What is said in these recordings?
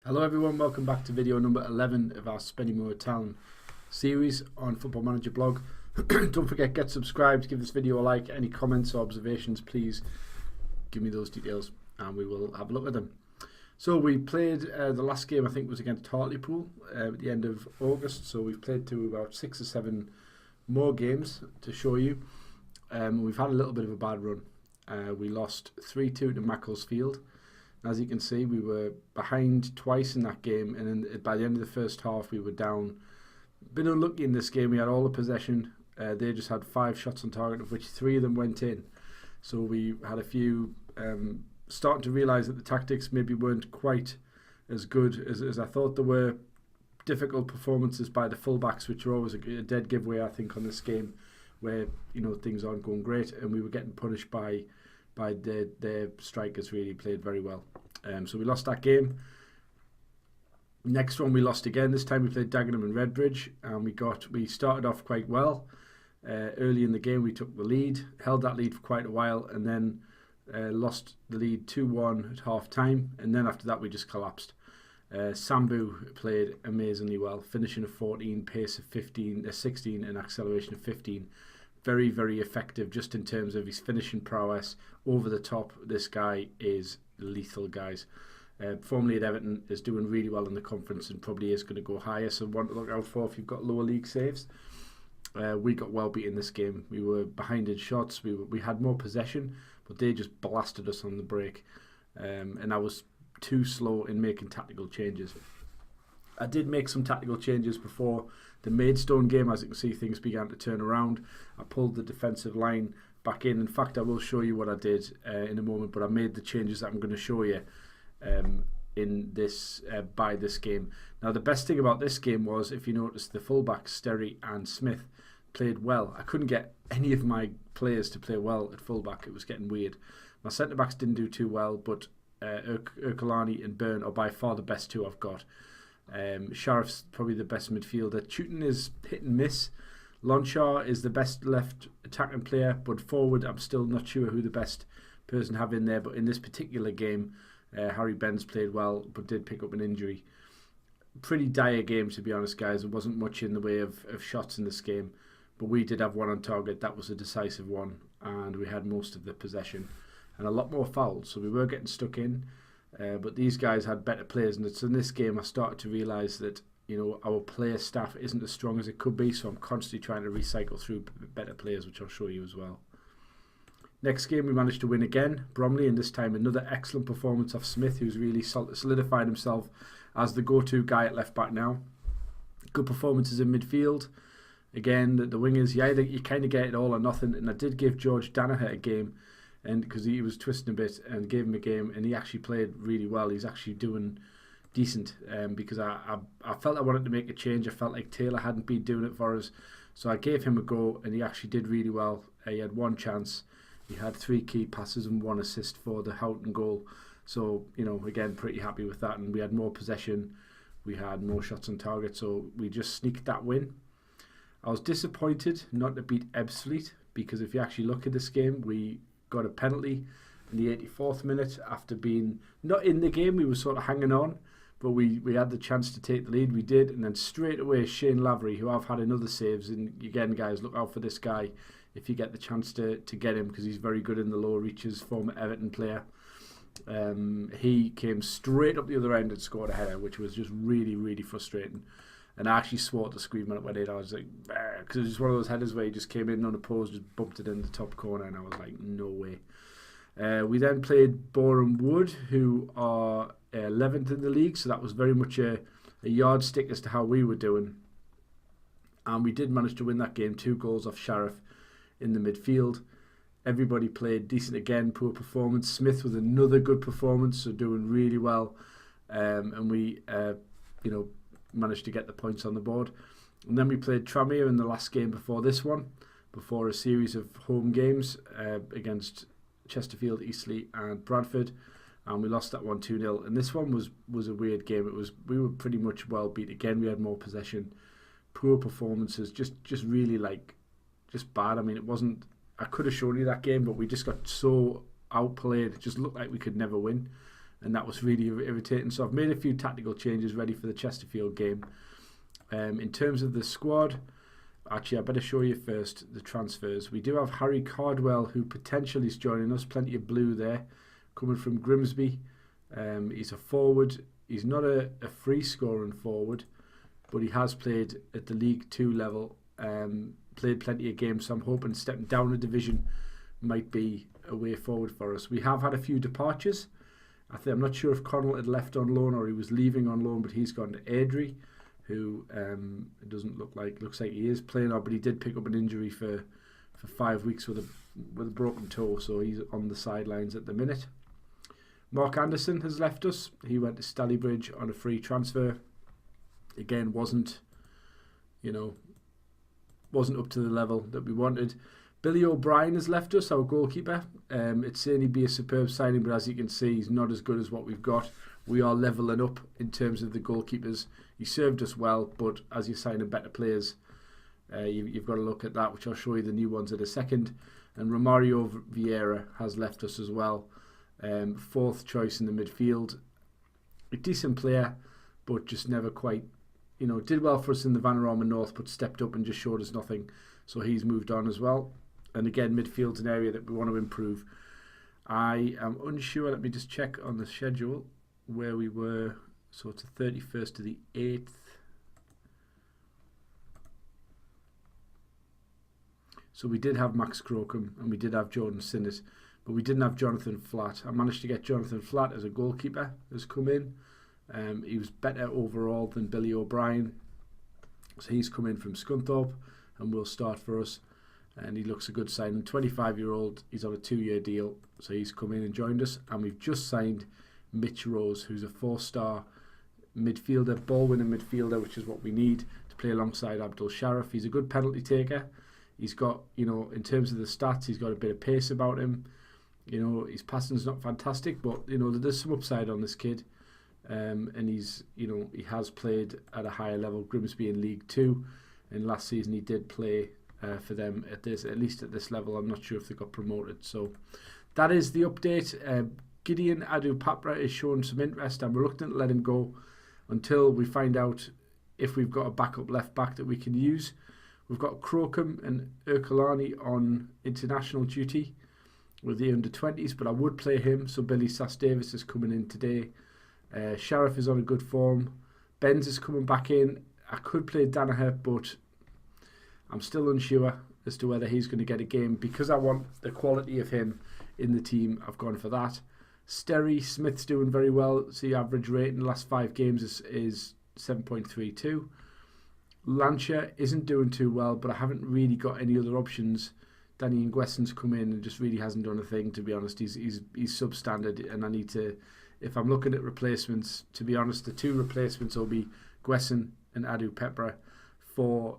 Hello everyone, welcome back to video number 11 of our Spennymoor Town series on Football Manager blog. Don't forget, get subscribed, give this video a like. Any comments or observations, please give me those details and we will have a look at them. So we played the last game, I think, was against Hartlepool at the end of August. So we've played through about 6 or 7 more games to show you. We've had a little bit of a bad run. We lost 3-2 to Macclesfield. As you can see, we were behind twice in that game, and then by the end of the first half we were down. Been unlucky in this game. We had all the possession. They just had 5 shots on target, of which 3 of them went in. So we had a few starting to realise that the tactics maybe weren't quite as good as I thought they were. Difficult performances by the fullbacks, which are always a dead giveaway, I think, on this game, where things aren't going great, and we were getting punished by their strikers. Really played very well. So we lost that game. Next one we lost again. This time we played Dagenham and Redbridge, and we started off quite well. Early in the game we took the lead, held that lead for quite a while, and then lost the lead 2-1 at half time, and then after that we just collapsed. Sambu played amazingly well, finishing a 14, pace of 16 and acceleration of 15. Very, very effective just in terms of his finishing prowess. Over the top, this guy is lethal, guys. Formerly at Everton, is doing really well in the conference and probably is going to go higher, so one to look out for if you've got lower league saves. We got well beat in this game. We were behind in shots. We had more possession, but they just blasted us on the break, and I was too slow in making tactical changes. I did make some tactical changes before the Maidstone game. As you can see, things began to turn around. I pulled the defensive line back in. In fact, I will show you what I did in a moment, but I made the changes that I'm going to show you in this by this game. Now, the best thing about this game was, if you notice, the fullbacks Sterry and Smith played well. I couldn't get any of my players to play well at fullback. It was getting weird. My centre-backs didn't do too well, but Ercolani and Byrne are by far the best two I've got. Sheriff's probably the best midfielder. Chutin is hit and miss. Lonshaw is the best left attacking player, but forward I'm still not sure who the best person to have in there. But in this particular game, Harry Benz played well, but did pick up an injury. Pretty dire game, to be honest, guys. There wasn't much in the way of shots in this game, but we did have one on target. That was a decisive one, and we had most of the possession and a lot more fouls, so we were getting stuck in. But these guys had better players, and it's in this game I started to realise that our player staff isn't as strong as it could be, so I'm constantly trying to recycle through better players, which I'll show you as well. Next game we managed to win again, Bromley, and this time another excellent performance of Smith, who's really solidified himself as the go-to guy at left back now. Good performances in midfield. Again, the wingers, you kind of get it all or nothing, and I did give George Danaher a game, and because he was twisting a bit, and gave him a game, and he actually played really well. He's actually doing decent, because I felt I wanted to make a change. I felt like Taylor hadn't been doing it for us, so I gave him a go, and he actually did really well. He had 1 chance, he had 3 key passes and 1 assist for the Houghton goal. So again, pretty happy with that, and we had more possession, we had more shots on target, so we just sneaked that win. I was disappointed not to beat Ebbsfleet, because if you actually look at this game, we got a penalty in the 84th minute after being not in the game. We were sort of hanging on, but we had the chance to take the lead. We did, and then straight away Shane Lavery, who I've had another saves, and again, guys, look out for this guy if you get the chance to get him, because he's very good in the lower reaches, former Everton player. He came straight up the other end and scored a header, which was just really, really frustrating. And I actually swore at the screen when it went in. I was like, because it was just one of those headers where he just came in unopposed, just bumped it in the top corner, and I was like, no way. We then played Boreham Wood, who are 11th in the league, so that was very much a yardstick as to how we were doing. And we did manage to win that game, 2 goals off Sheriff in the midfield. Everybody played decent again, poor performance. Smith with another good performance, so doing really well. And we, managed to get the points on the board. And then we played Tranmere in the last game before this one, before a series of home games against Chesterfield, Eastleigh and Bradford, and we lost that one 2-0. And this one was a weird game. We were pretty much well beat again. We had more possession, poor performances, just really just bad. I mean, it wasn't, I could have shown you that game, but we just got so outplayed. It just looked like we could never win. and that was really irritating. So I've made a few tactical changes ready for the Chesterfield game. In terms of the squad, actually I better show you first the transfers. We do have Harry Cardwell, who potentially is joining us. Plenty of blue there, coming from Grimsby. He's a forward. He's not a free scoring forward, but he has played at the League 2 level. Played plenty of games, so I'm hoping stepping down a division might be a way forward for us. We have had a few departures. I'm not sure if Connell had left on loan or he was leaving on loan, but he's gone to Airdrie, who it doesn't looks like he is playing on, but he did pick up an injury for 5 weeks with a broken toe, so he's on the sidelines at the minute. Mark Anderson has left us. He went to Stalybridge on a free transfer. Again, wasn't up to the level that we wanted. Billy O'Brien has left us, our goalkeeper. It's certainly be a superb signing, but as you can see, he's not as good as what we've got. We are levelling up in terms of the goalkeepers. He served us well, but as you're signing better players, you've got to look at that, which I'll show you the new ones in a second. And Romario Vieira has left us as well. Fourth choice in the midfield. A decent player, but just never quite, did well for us in the Vanarama North, but stepped up and just showed us nothing. So he's moved on as well. And again, midfield's an area that we want to improve. I am unsure. Let me just check on the schedule where we were. So it's the 31st to the 8th. So we did have Max Crocombe and we did have Jordan Sinnott, but we didn't have Jonathan Flatt. I managed to get Jonathan Flatt as a goalkeeper, has come in. He was better overall than Billy O'Brien. So he's come in from Scunthorpe and will start for us. And he looks a good sign. 25-year-old, he's on a 2-year deal. So he's come in and joined us. And we've just signed Mitch Rose, who's a 4-star midfielder, ball-winning midfielder, which is what we need to play alongside Abdul Sharaf. He's a good penalty taker. He's got, in terms of the stats, he's got a bit of pace about him. His passing's not fantastic, but, there's some upside on this kid. And he's, he has played at a higher level, Grimsby in League 2. And last season he did play for them at least at this level. I'm not sure if they got promoted. So that is the update. Gideon Adu-Papra is showing some interest. I'm reluctant to let him go until we find out if we've got a backup left back that we can use. We've got Crocombe and Ercolani on international duty with the under-20s, but I would play him. So Billy Sass-Davis is coming in today. Sheriff is on a good form. Benz is coming back in. I could play Danaher, but I'm still unsure as to whether he's going to get a game. Because I want the quality of him in the team, I've gone for that. Sterry Smith's doing very well. See, average rate in the last 5 games is 7.32. Lancia isn't doing too well, but I haven't really got any other options. Danny Nguessen's come in and just really hasn't done a thing, to be honest. He's substandard, and I need to, if I'm looking at replacements, to be honest, the 2 replacements will be Nguessen and Adu-Papra for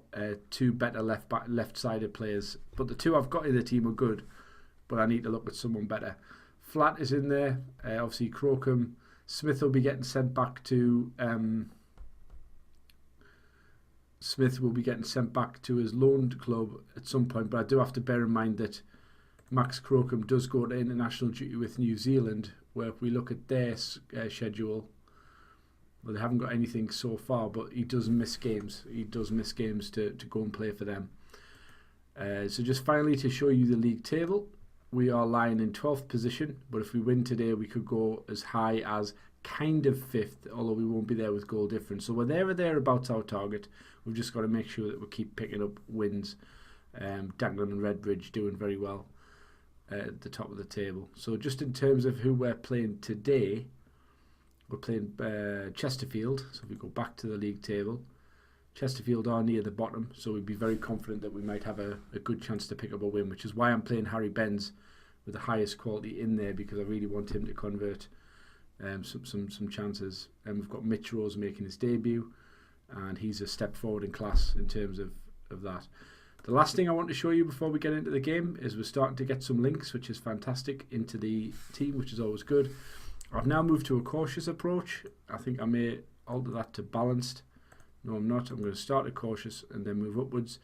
2 better left-sided players. But the 2 I've got in the team are good, but I need to look at someone better. Flatt is in there. Obviously, Crocombe. Smith will be getting sent back to his loaned club at some point, but I do have to bear in mind that Max Crocombe does go to international duty with New Zealand, where if we look at their schedule, well, they haven't got anything so far, but he does miss games. He does miss games to go and play for them. So just finally to show you the league table, we are lying in 12th position, but if we win today, we could go as high as kind of 5th, although we won't be there with goal difference. So we're there or thereabouts our target. We've just got to make sure that we keep picking up wins. Dagenham and Redbridge doing very well at the top of the table. So just in terms of who we're playing today, we're playing Chesterfield. So if we go back to the league table, Chesterfield are near the bottom, so we'd be very confident that we might have a good chance to pick up a win, which is why I'm playing Harry Benz with the highest quality in there, because I really want him to convert some chances. And we've got Mitch Rose making his debut, and he's a step forward in class in terms of that. The last thing I want to show you before we get into the game is we're starting to get some links, which is fantastic, into the team, which is always good. I've now moved to a cautious approach. I think I may alter that to balanced. No, I'm not. I'm going to start at cautious and then move upwards.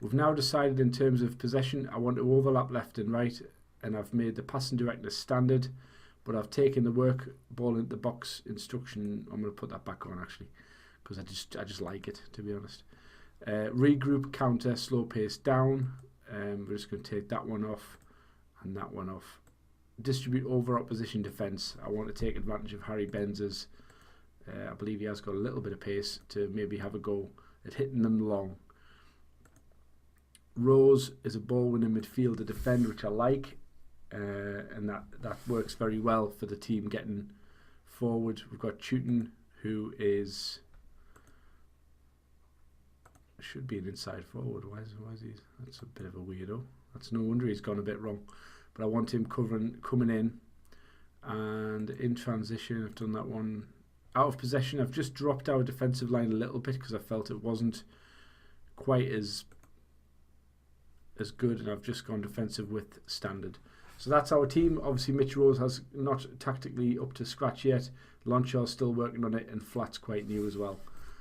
We've now decided in terms of possession, I want to overlap left and right, and I've made the passing directness standard. But I've taken the work ball into the box instruction. I'm going to put that back on actually, because I just like it, to be honest. Regroup, counter, slow pace down. We're just going to take that one off and that one off. Distribute over opposition defence. I want to take advantage of Harry Benz's. I believe he has got a little bit of pace to maybe have a go at hitting them long. Rose is a ball-winning midfielder defend, which I like. And that works very well for the team getting forward. We've got Chutin, who should be an inside forward. Why is he? That's a bit of a weirdo. That's no wonder he's gone a bit wrong. But I want him coming in, and in transition I've done that one. Out of possession, I've just dropped our defensive line a little bit because I felt it wasn't quite as good, and I've just gone defensive with standard. So that's our team. Obviously Mitch Rose has not tactically up to scratch yet. Lonshaw's still working on it, and Flat's quite new as well.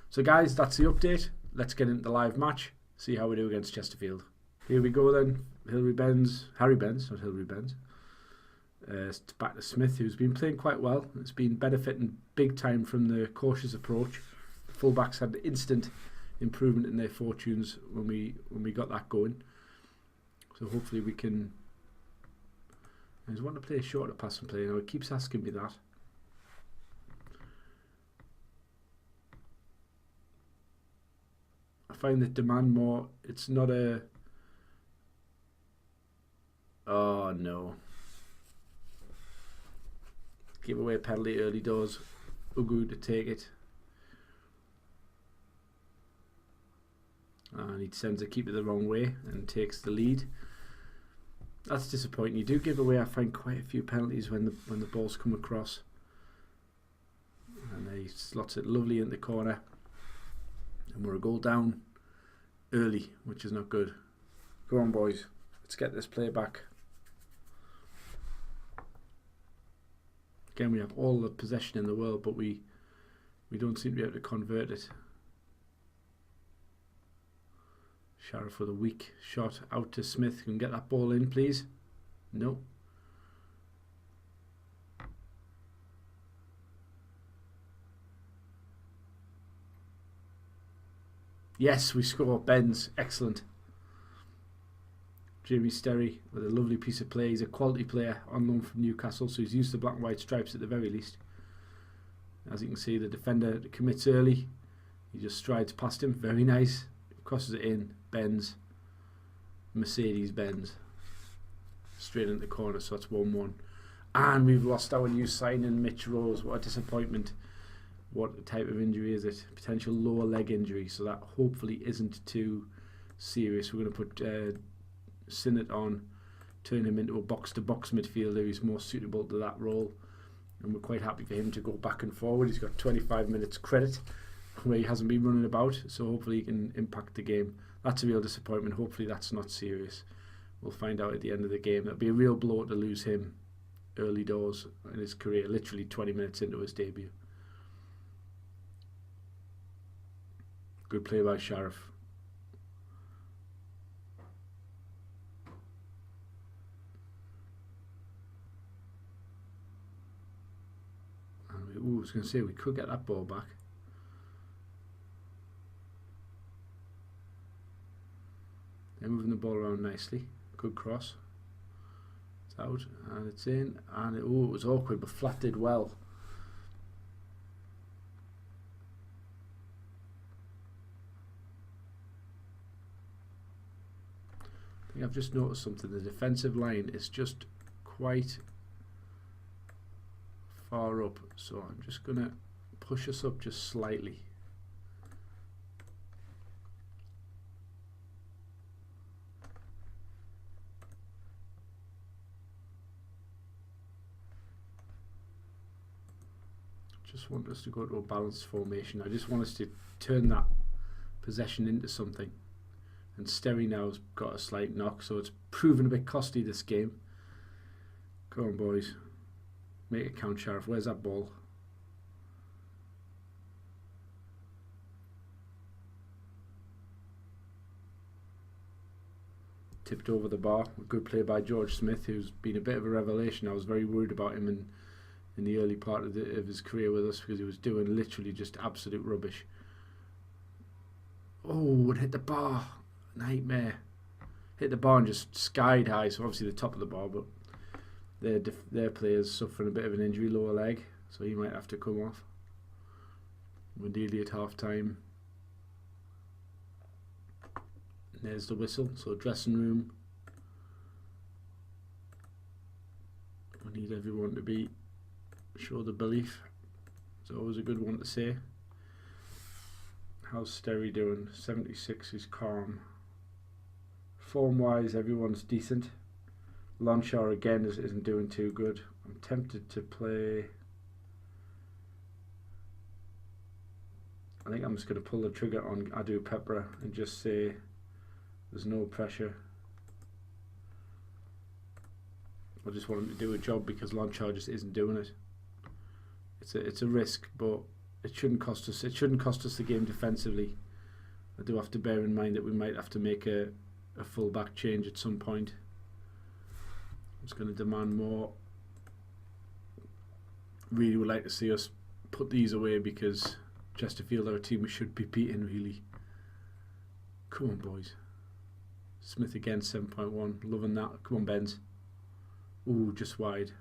So guys, that's the update. Let's get into the live match, see how we do against Chesterfield. Here we go then. Harry Benz, not Hilary Benz. Back to Smith, who's been playing quite well. It's been benefiting big time from the cautious approach. The fullbacks had instant improvement in their fortunes when we got that going. So hopefully we can. I just want to play a shorter pass and play now. It keeps asking me that. I find that demand more. It's not a. Oh no. Give away a penalty early doors. Ugu to take it. And he sends a keeper the wrong way and takes the lead. That's disappointing. You do give away, I find, quite a few penalties when the balls come across. And he slots it lovely in the corner. And we're a goal down early, which is not good. Go on, boys. Let's get this play back. Again, we have all the possession in the world, but we don't seem to be able to convert it. Sheriff with a weak shot out to Smith. Can get that ball in, please? No. Yes, we score. Benz, excellent. Jamie Sterry with a lovely piece of play. He's a quality player on loan from Newcastle, so he's used the black and white stripes at the very least. As you can see, the defender commits early. He just strides past him. Very nice. Crosses it in. Benz. Mercedes-Benz. Straight into the corner, so that's 1-1. And we've lost our new signing, Mitch Rose. What a disappointment. What type of injury is it? Potential lower leg injury, so that hopefully isn't too serious. We're going to put Sinnott on, turn him into a box-to-box midfielder. He's more suitable to that role, and we're quite happy for him to go back and forward. He's got 25 minutes credit where he hasn't been running about, so hopefully he can impact the game. That's a real disappointment. Hopefully that's not serious. We'll find out at the end of the game. That'll be a real blow to lose him early doors in his career, literally 20 minutes into his debut. Good play by Sheriff. I was going to say we could get that ball back. They're moving the ball around nicely. Good cross. It's out and it's in, and it was awkward, but Flat did well. I think I've just noticed something. The defensive line is just quite far up, so I'm just going to push us up just slightly. Just want us to go to a balanced formation. I just want us to turn that possession into something. And Sterry now's got a slight knock, so it's proven a bit costly this game. Come on, boys. Make it count, Sheriff. Where's that ball? Tipped over the bar. A good play by George Smith, who's been a bit of a revelation. I was very worried about him in the early part of his career with us, because he was doing literally just absolute rubbish. Oh, it hit the bar. Nightmare. Hit the bar and just skied high, so obviously the top of the bar, but their player's suffering a bit of an injury, lower leg, so he might have to come off. We're nearly at half time. There's the whistle, so dressing room. We need everyone to show the belief. It's always a good one to say. How's Sterry doing? 76 is calm. Form wise, everyone's decent. Lonshaw again isn't doing too good. I'm tempted to play. I think I'm just going to pull the trigger on Adu Pepra and just say there's no pressure. I just want him to do a job because Lonshaw just isn't doing it. It's a risk, but it shouldn't cost us. It shouldn't cost us the game defensively. I do have to bear in mind that we might have to make a full back change at some point. I'm just going to demand more. Really would like to see us put these away, because Chesterfield are a team we should be beating, really. Come on, boys. Smith again, 7.1. Loving that. Come on, Benz. Ooh, just wide.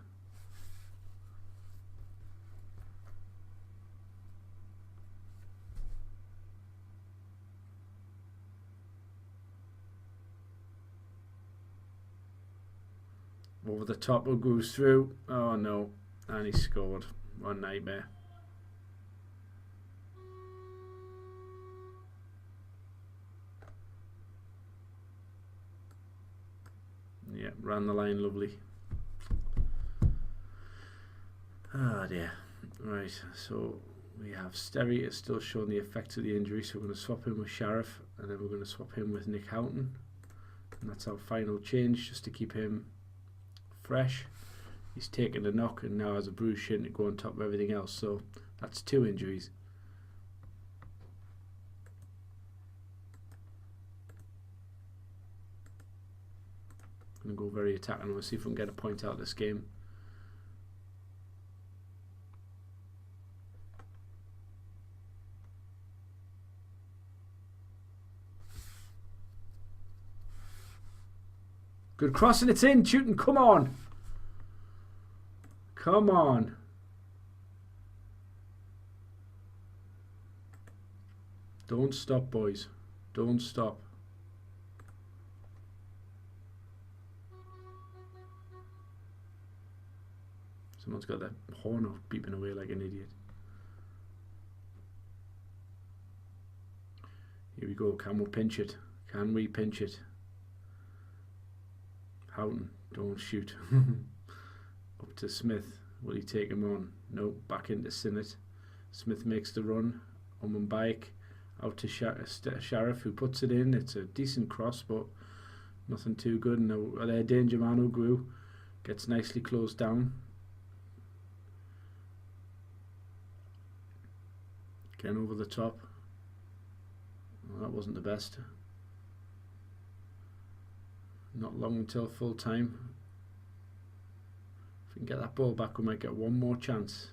Over the top, who goes through. Oh no, and he scored. What a nightmare. Yeah, ran the line lovely. Oh dear. Right, so we have Sterry is still showing the effects of the injury, so we're going to swap him with Sheriff, and then we're going to swap him with Nick Houghton, and that's our final change, just to keep him fresh. He's taken a knock and now has a bruised shin to go on top of everything else, so that's 2 injuries. I'm going to go very attacking. We'll see if we can get a point out of this game. Good cross and it's in. Tooting, come on. Come on. Don't stop, boys. Don't stop. Someone's got that horn off, beeping away like an idiot. Here we go. Can we pinch it? Can we pinch it? Houghton, don't shoot. Up to Smith. Will he take him on? No. Back into Sinnott. Smith makes the run. Bike. Out to Sheriff, who puts it in. It's a decent cross, but nothing too good. Now there, Danger Man who grew. Gets nicely closed down. Again over the top. Well, that wasn't the best. Not long until full time. If we can get that ball back, we might get one more chance.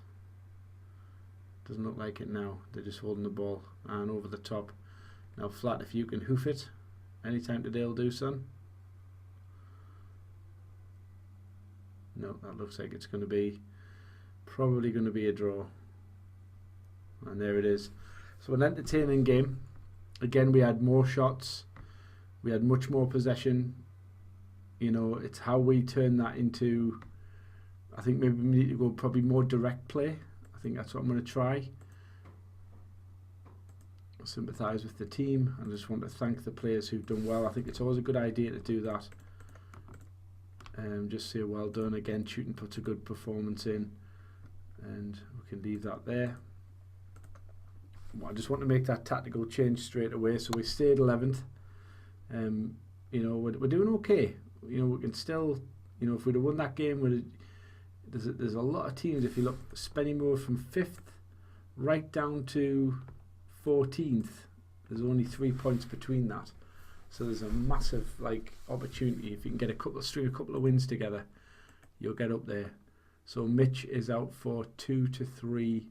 Doesn't look like it now. They're just holding the ball and over the top. Now Flat, if you can hoof it anytime today will do, son. No, that looks like it's going to be probably going to be a draw. And there it is. So an entertaining game. Again, we had more shots. We had much more possession. You know, it's how we turn that into, I think maybe we need to go probably more direct play. I think that's what I'm going to try. I sympathise with the team and just want to thank the players who've done well. I think it's always a good idea to do that. Just say well done. Again, Tooting puts a good performance in, and we can leave that there. I just want to make that tactical change straight away. So we stayed 11th. You know, we're doing okay. You know, we can still, you know, if we'd have won that game, there's a lot of teams. If you look, Spennymoor from 5th right down to 14th, there's only 3 points between that. So there's a massive opportunity. If you can get string a couple of wins together, you'll get up there. So Mitch is out for 2 to 3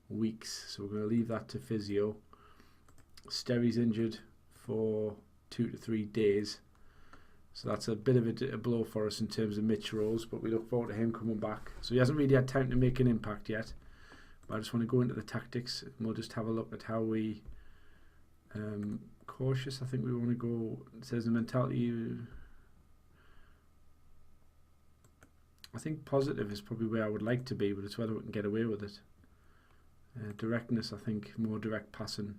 weeks. So we're going to leave that to physio. Sterry's injured for 2 to 3 days. So that's a bit of a blow for us in terms of Mitch Rose, but we look forward to him coming back. So he hasn't really had time to make an impact yet. But I just want to go into the tactics and we'll just have a look at how we... cautious, I think we want to go... It says the mentality... I think positive is probably where I would like to be, but it's whether we can get away with it. Directness, I think, more direct passing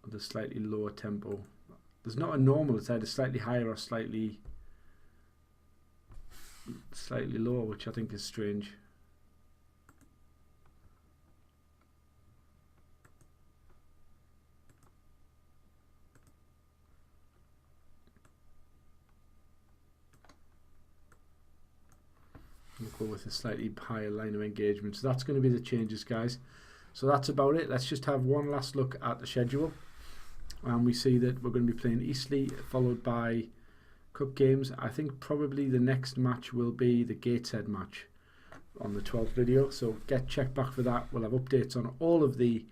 with a slightly lower tempo. There's not a normal, it's either slightly higher or slightly lower, which I think is strange. We'll go with a slightly higher line of engagement. So that's going to be the changes, guys. So that's about it. Let's just have one last look at the schedule. And we see that we're going to be playing Eastleigh, followed by cup games. I think probably the next match will be the Gateshead match on the 12th video. So check back for that. We'll have updates on all of the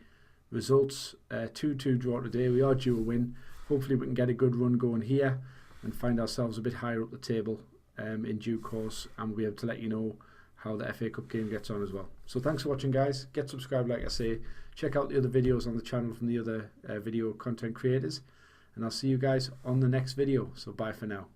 results. 2-2 draw today. We are due a win. Hopefully we can get a good run going here and find ourselves a bit higher up the table in due course, and we'll be able to let you know how the FA Cup game gets on as well. So thanks for watching, guys. Get subscribed, like I say. Check out the other videos on the channel from the other video content creators, and I'll see you guys on the next video. So bye for now.